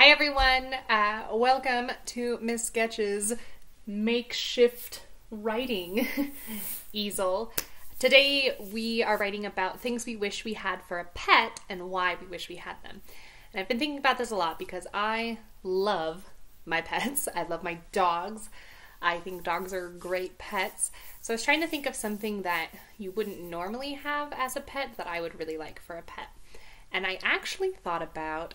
Hi everyone, welcome to Miss Sketch's makeshift writing easel. Today we are writing about things we wish we had for a pet and why we wish we had them. And I've been thinking about this a lot because I love my pets. I love my dogs. I think dogs are great pets. So I was trying to think of something that you wouldn't normally have as a pet that I would really like for a pet. And I actually thought about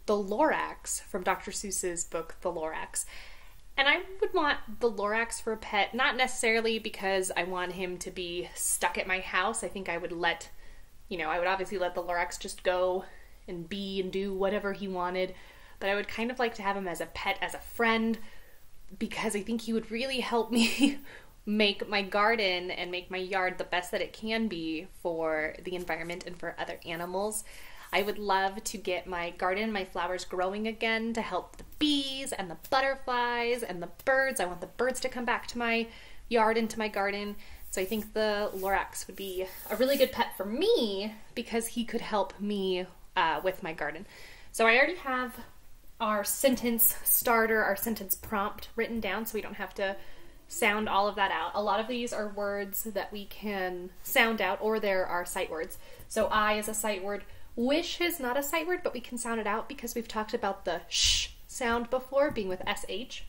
the Lorax from Dr. Seuss's book, The Lorax. And I would want the Lorax for a pet, not necessarily because I want him to be stuck at my house. I think I would I would obviously let the Lorax just go and be and do whatever he wanted. But I would kind of like to have him as a pet, as a friend, because I think he would really help me make my garden and make my yard the best that it can be for the environment and for other animals. I would love to get my garden, my flowers growing again to help the bees and the butterflies and the birds. I want the birds to come back to my yard and to my garden. So I think the Lorax would be a really good pet for me because he could help me with my garden. So I already have our sentence starter, our sentence prompt written down so we don't have to sound all of that out. A lot of these are words that we can sound out, or there are sight words. So I is a sight word. Wish is not a sight word, but we can sound it out because we've talked about the sh sound before, being with sh.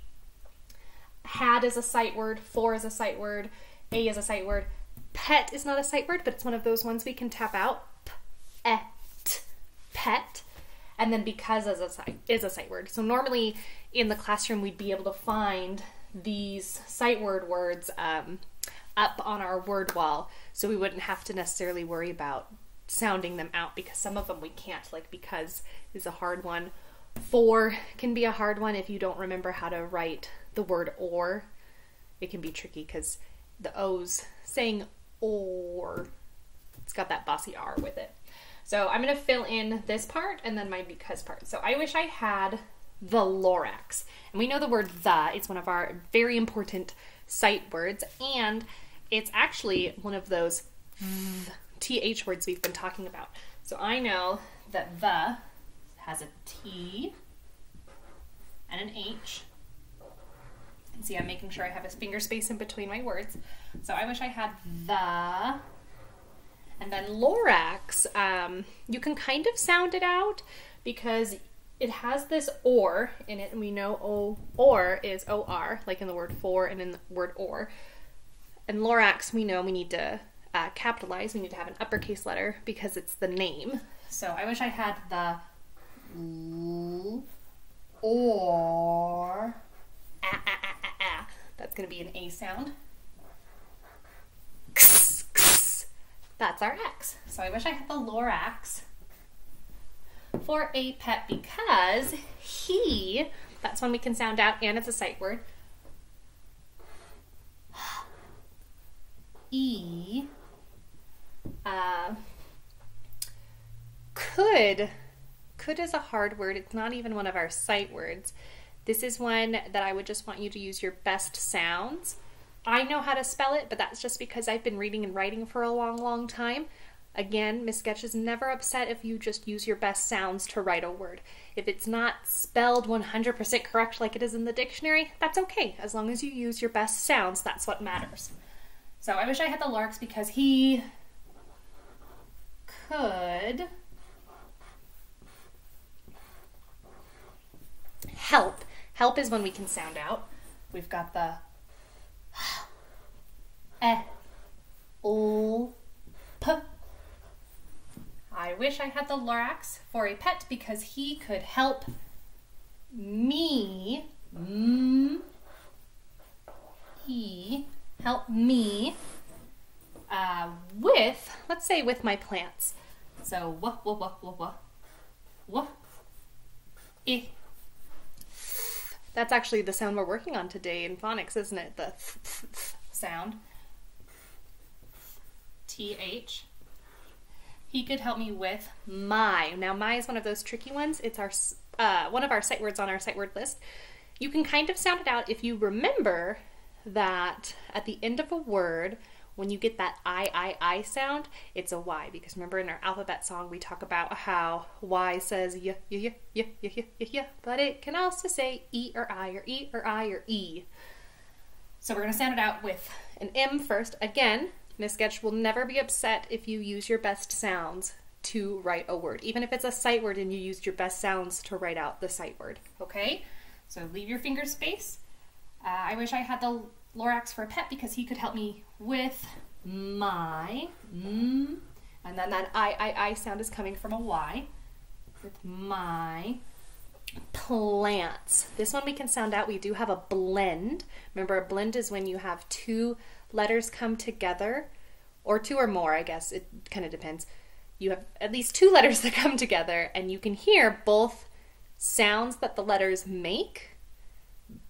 Had is a sight word. For is a sight word. A is a sight word. Pet is not a sight word, but it's one of those ones we can tap out. Pet. And then because is a sight word. So normally in the classroom we'd be able to find these sight word words up on our word wall, so we wouldn't have to necessarily worry about sounding them out, because some of them we can't, like because is a hard one. For can be a hard one if you don't remember how to write the word or. It can be tricky because the O's saying or, it's got that bossy R with it. So I'm going to fill in this part and then my because part. So I wish I had the Lorax. And we know the word the, it's one of our very important sight words, and it's actually one of those TH words we've been talking about. So I know that the has a T and an H. You can see I'm making sure I have a finger space in between my words. So I wish I had the. And then Lorax, you can kind of sound it out because it has this or in it, and we know or is OR, like in the word for and in the word or. And Lorax, we know we need to capitalize, we need to have an uppercase letter because it's the name. So I wish I had the or. That's going to be an A sound. That's our X. So I wish I had the Lorax for a pet because he, that's one we can sound out and it's a sight word. E, could is a hard word. It's not even one of our sight words. This is one that I would just want you to use your best sounds. I know how to spell it, but that's just because I've been reading and writing for a long, long time. Again, Miss Sketch is never upset if you just use your best sounds to write a word. If it's not spelled 100% correct like it is in the dictionary, that's okay. As long as you use your best sounds, that's what matters. So I wish I had the Lorax because he could help. Help is when we can sound out. We've got the P. I wish I had the Lorax for a pet because he could help me. He help me with, let's say, with my plants. So that's actually the sound we're working on today in phonics, isn't it? The sound. TH. He could help me with my. Now, my is one of those tricky ones. It's our one of our sight words on our sight word list. You can kind of sound it out if you remember that at the end of a word, When you get that I sound, it's a Y, because remember in our alphabet song we talk about how Y says y, y, y, y, y, y, y, but it can also say E or I or E or I or E. So we're going to sound it out with an M first. Again, Miss Sketch will never be upset if you use your best sounds to write a word, even if it's a sight word and you used your best sounds to write out the sight word. Okay, so leave your finger space. I wish I had the Lorax for a pet because he could help me with my, and then that I sound is coming from a Y, with my plants. This one we can sound out. We do have a blend. Remember, a blend is when you have two letters come together, or two or more, I guess. It kind of depends. You have at least two letters that come together, and you can hear both sounds that the letters make,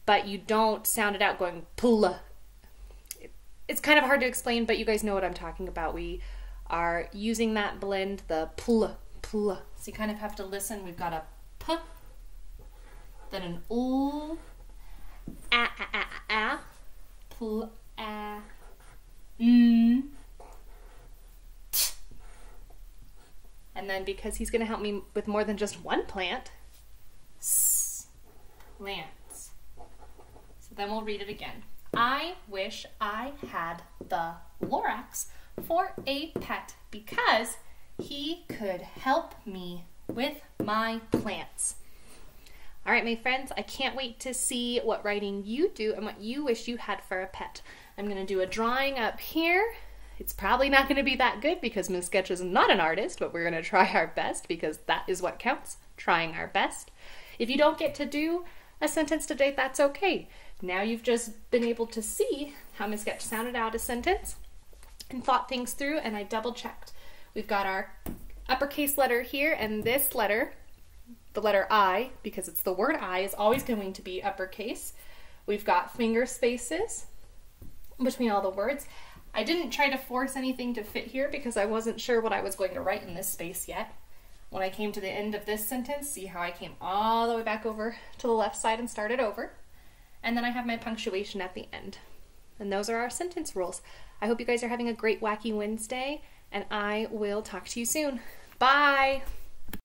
but you don't sound it out going pl. It's kind of hard to explain, but you guys know what I'm talking about. We are using that blend, the pl. So you kind of have to listen. We've got a p, then an o, a, pl, a, t. And then because he's going to help me with more than just one plant, s, plants. So then we'll read it again. I wish I had the Lorax for a pet because he could help me with my plants. All right, my friends, I can't wait to see what writing you do and what you wish you had for a pet. I'm going to do a drawing up here. It's probably not going to be that good because Miss Sketch is not an artist, but we're going to try our best because that is what counts, trying our best. If you don't get to do a sentence today, that's okay. Now you've just been able to see how Miss Sketch sounded out a sentence and thought things through, and I double checked. We've got our uppercase letter here, and this letter, the letter I, because it's the word I, is always going to be uppercase. We've got finger spaces between all the words. I didn't try to force anything to fit here because I wasn't sure what I was going to write in this space yet. When I came to the end of this sentence, see how I came all the way back over to the left side and started over. And then I have my punctuation at the end. And those are our sentence rules. I hope you guys are having a great Wacky Wednesday, and I will talk to you soon. Bye!